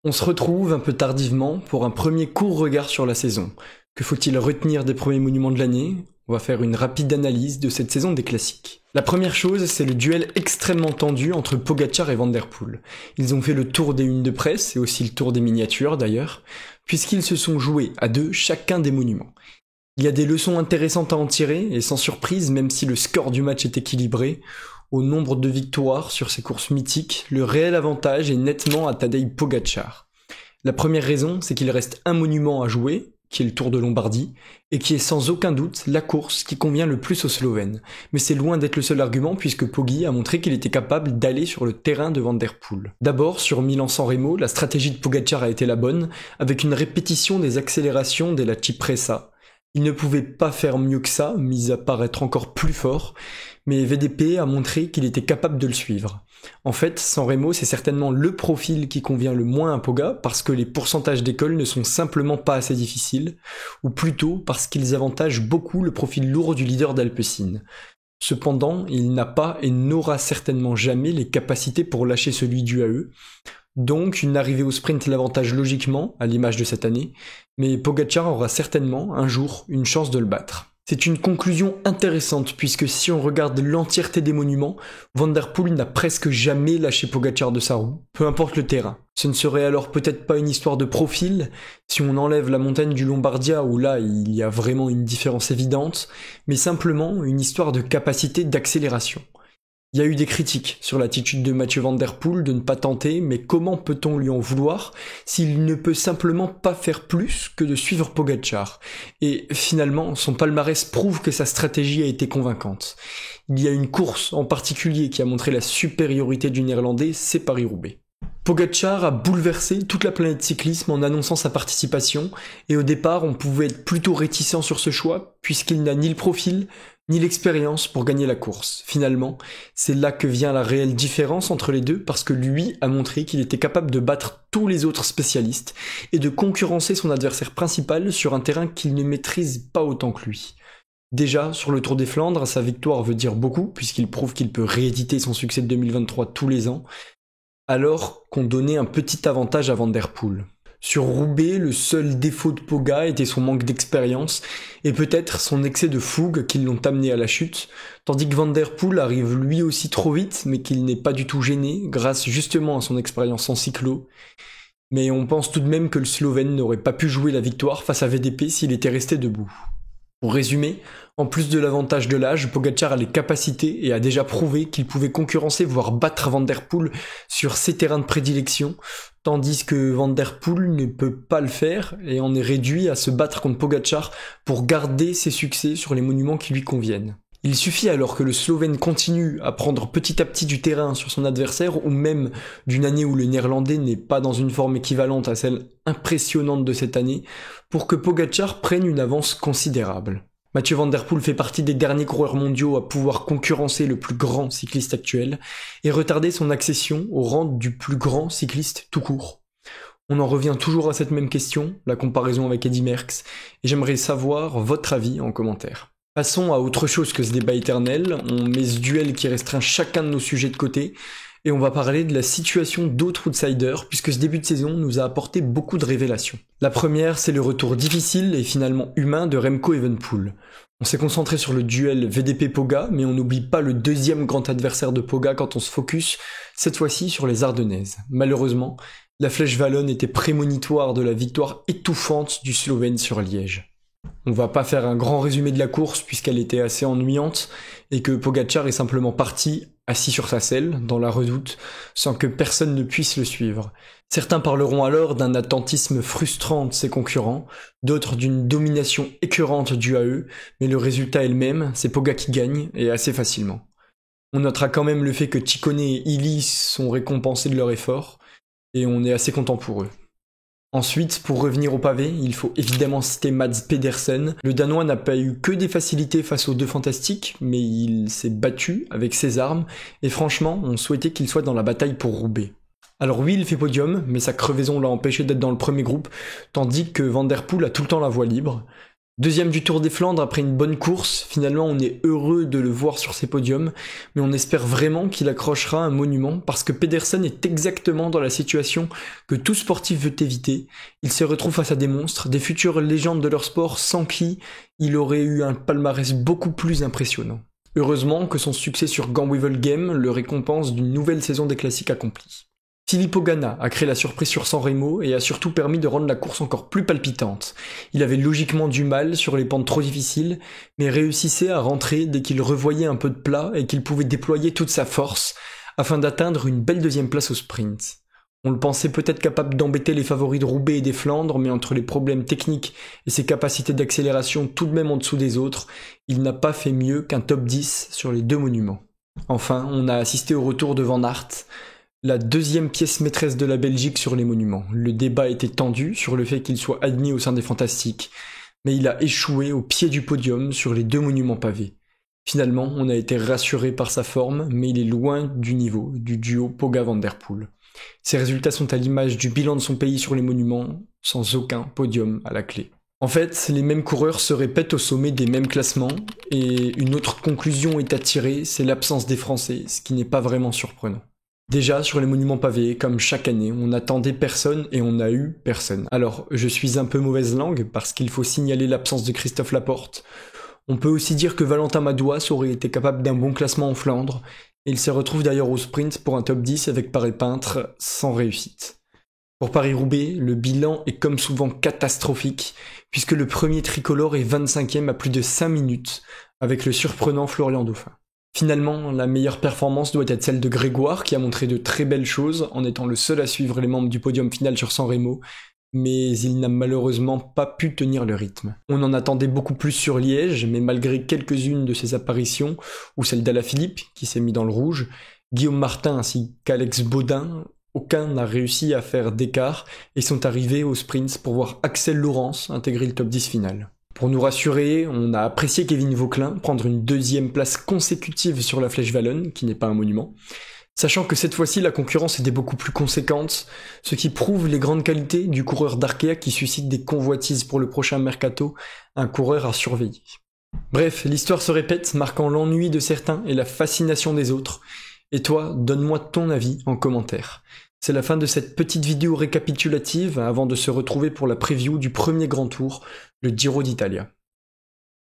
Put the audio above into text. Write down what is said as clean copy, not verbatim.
On se retrouve un peu tardivement pour un premier court regard sur la saison. Que faut-il retenir des premiers monuments de l'année? On va faire une rapide analyse de cette saison des classiques. La première chose, c'est le duel extrêmement tendu entre Pogačar et Van der Poel. Ils ont fait le tour des unes de presse et aussi le tour des miniatures d'ailleurs, puisqu'ils se sont joués à deux chacun des monuments. Il y a des leçons intéressantes à en tirer, et sans surprise, même si le score du match est équilibré, au nombre de victoires sur ces courses mythiques, le réel avantage est nettement à Tadej Pogačar. La première raison, c'est qu'il reste un monument à jouer, qui est le Tour de Lombardie, et qui est sans aucun doute la course qui convient le plus aux Slovènes. Mais c'est loin d'être le seul argument puisque Poggi a montré qu'il était capable d'aller sur le terrain de Van der Poel. D'abord, sur Milan-San Remo, la stratégie de Pogačar a été la bonne, avec une répétition des accélérations dès la Cipressa. Il ne pouvait pas faire mieux que ça, mis à part être encore plus fort, mais VDP a montré qu'il était capable de le suivre. En fait, San Remo, c'est certainement le profil qui convient le moins à Poga, parce que les pourcentages d'école ne sont simplement pas assez difficiles, ou plutôt parce qu'ils avantagent beaucoup le profil lourd du leader d'Alpecin. Cependant, il n'a pas et n'aura certainement jamais les capacités pour lâcher celui du AE, donc une arrivée au sprint l'avantage logiquement, à l'image de cette année, mais Pogačar aura certainement, un jour, une chance de le battre. C'est une conclusion intéressante puisque si on regarde l'entièreté des monuments, Van der Poel n'a presque jamais lâché Pogačar de sa roue, peu importe le terrain. Ce ne serait alors peut-être pas une histoire de profil, si on enlève la montagne du Lombardia où là il y a vraiment une différence évidente, mais simplement une histoire de capacité d'accélération. Il y a eu des critiques sur l'attitude de Mathieu Van der Poel de ne pas tenter, mais comment peut-on lui en vouloir s'il ne peut simplement pas faire plus que de suivre Pogačar? Et finalement, son palmarès prouve que sa stratégie a été convaincante. Il y a une course en particulier qui a montré la supériorité du Néerlandais, c'est Paris-Roubaix. Pogačar a bouleversé toute la planète cyclisme en annonçant sa participation, et au départ on pouvait être plutôt réticent sur ce choix, puisqu'il n'a ni le profil, ni l'expérience pour gagner la course. Finalement, c'est là que vient la réelle différence entre les deux, parce que lui a montré qu'il était capable de battre tous les autres spécialistes, et de concurrencer son adversaire principal sur un terrain qu'il ne maîtrise pas autant que lui. Déjà, sur le Tour des Flandres, sa victoire veut dire beaucoup, puisqu'il prouve qu'il peut rééditer son succès de 2023 tous les ans, alors qu'on donnait un petit avantage à Van der Poel. Sur Roubaix, le seul défaut de Poga était son manque d'expérience et peut-être son excès de fougue qui l'ont amené à la chute, tandis que Van der Poel arrive lui aussi trop vite mais qu'il n'est pas du tout gêné grâce justement à son expérience en cyclo. Mais on pense tout de même que le Slovène n'aurait pas pu jouer la victoire face à VDP s'il était resté debout. Pour résumer, en plus de l'avantage de l'âge, Pogačar a les capacités et a déjà prouvé qu'il pouvait concurrencer voire battre Van der Poel sur ses terrains de prédilection, tandis que Van der Poel ne peut pas le faire et en est réduit à se battre contre Pogačar pour garder ses succès sur les monuments qui lui conviennent. Il suffit alors que le Slovène continue à prendre petit à petit du terrain sur son adversaire, ou même d'une année où le Néerlandais n'est pas dans une forme équivalente à celle impressionnante de cette année, pour que Pogačar prenne une avance considérable. Mathieu Van der Poel fait partie des derniers coureurs mondiaux à pouvoir concurrencer le plus grand cycliste actuel et retarder son accession au rang du plus grand cycliste tout court. On en revient toujours à cette même question, la comparaison avec Eddy Merckx, et j'aimerais savoir votre avis en commentaire. Passons à autre chose que ce débat éternel, on met ce duel qui restreint chacun de nos sujets de côté, et on va parler de la situation d'autres outsiders, puisque ce début de saison nous a apporté beaucoup de révélations. La première, c'est le retour difficile et finalement humain de Remco Evenepoel. On s'est concentré sur le duel VDP-Poga, mais on n'oublie pas le deuxième grand adversaire de Poga quand on se focus, cette fois-ci sur les Ardennaises. Malheureusement, la flèche wallonne était prémonitoire de la victoire étouffante du Slovène sur Liège. On va pas faire un grand résumé de la course puisqu'elle était assez ennuyante et que Pogačar est simplement parti, assis sur sa selle, dans la redoute, sans que personne ne puisse le suivre. Certains parleront alors d'un attentisme frustrant de ses concurrents, d'autres d'une domination écœurante due à eux, mais le résultat est le même, c'est Poga qui gagne, et assez facilement. On notera quand même le fait que Ciccone et Illy sont récompensés de leur effort, et on est assez content pour eux. Ensuite, pour revenir au pavé, il faut évidemment citer Mads Pedersen. Le Danois n'a pas eu que des facilités face aux deux fantastiques, mais il s'est battu avec ses armes, et franchement, on souhaitait qu'il soit dans la bataille pour Roubaix. Alors oui, il fait podium, mais sa crevaison l'a empêché d'être dans le premier groupe, tandis que Van der Poel a tout le temps la voie libre. Deuxième du Tour des Flandres après une bonne course, finalement on est heureux de le voir sur ces podiums, mais on espère vraiment qu'il accrochera un monument parce que Pedersen est exactement dans la situation que tout sportif veut éviter. Il se retrouve face à des monstres, des futures légendes de leur sport sans qui il aurait eu un palmarès beaucoup plus impressionnant. Heureusement que son succès sur Gand-Wevelgem le récompense d'une nouvelle saison des classiques accomplis. Filippo Ganna a créé la surprise sur San Remo et a surtout permis de rendre la course encore plus palpitante. Il avait logiquement du mal sur les pentes trop difficiles, mais réussissait à rentrer dès qu'il revoyait un peu de plat et qu'il pouvait déployer toute sa force afin d'atteindre une belle deuxième place au sprint. On le pensait peut-être capable d'embêter les favoris de Roubaix et des Flandres, mais entre les problèmes techniques et ses capacités d'accélération tout de même en dessous des autres, il n'a pas fait mieux qu'un top 10 sur les 2 monuments. Enfin, on a assisté au retour de Van Aert, la deuxième pièce maîtresse de la Belgique sur les monuments. Le débat était tendu sur le fait qu'il soit admis au sein des Fantastiques, mais il a échoué au pied du podium sur les 2 monuments pavés. Finalement, on a été rassuré par sa forme, mais il est loin du niveau du duo Poga-Van Der Poel. Ses résultats sont à l'image du bilan de son pays sur les monuments, sans aucun podium à la clé. En fait, les mêmes coureurs se répètent au sommet des mêmes classements, et une autre conclusion est à tirer, c'est l'absence des Français, ce qui n'est pas vraiment surprenant. Déjà, sur les monuments pavés, comme chaque année, on attendait personne et on a eu personne. Alors, je suis un peu mauvaise langue, parce qu'il faut signaler l'absence de Christophe Laporte. On peut aussi dire que Valentin Madouas aurait été capable d'un bon classement en Flandre, et il se retrouve d'ailleurs au sprint pour un top 10 avec Paré-Peintre, sans réussite. Pour Paris-Roubaix, le bilan est comme souvent catastrophique, puisque le premier tricolore est 25e à plus de 5 minutes, avec le surprenant Florian Dauphin. Finalement, la meilleure performance doit être celle de Grégoire, qui a montré de très belles choses en étant le seul à suivre les membres du podium final sur San Remo, mais il n'a malheureusement pas pu tenir le rythme. On en attendait beaucoup plus sur Liège, mais malgré quelques-unes de ses apparitions, ou celle d'Alaphilippe, qui s'est mis dans le rouge, Guillaume Martin ainsi qu'Alex Baudin, aucun n'a réussi à faire d'écart et sont arrivés au sprint pour voir Axel Laurence intégrer le top 10 final. Pour nous rassurer, on a apprécié Kevin Vauquelin prendre une 2e place consécutive sur la Flèche Wallonne, qui n'est pas un monument, sachant que cette fois-ci la concurrence était beaucoup plus conséquente, ce qui prouve les grandes qualités du coureur d'Arkea qui suscite des convoitises pour le prochain mercato, un coureur à surveiller. Bref, l'histoire se répète, marquant l'ennui de certains et la fascination des autres. Et toi, donne-moi ton avis en commentaire. C'est la fin de cette petite vidéo récapitulative avant de se retrouver pour la preview du premier grand tour, le Giro d'Italia.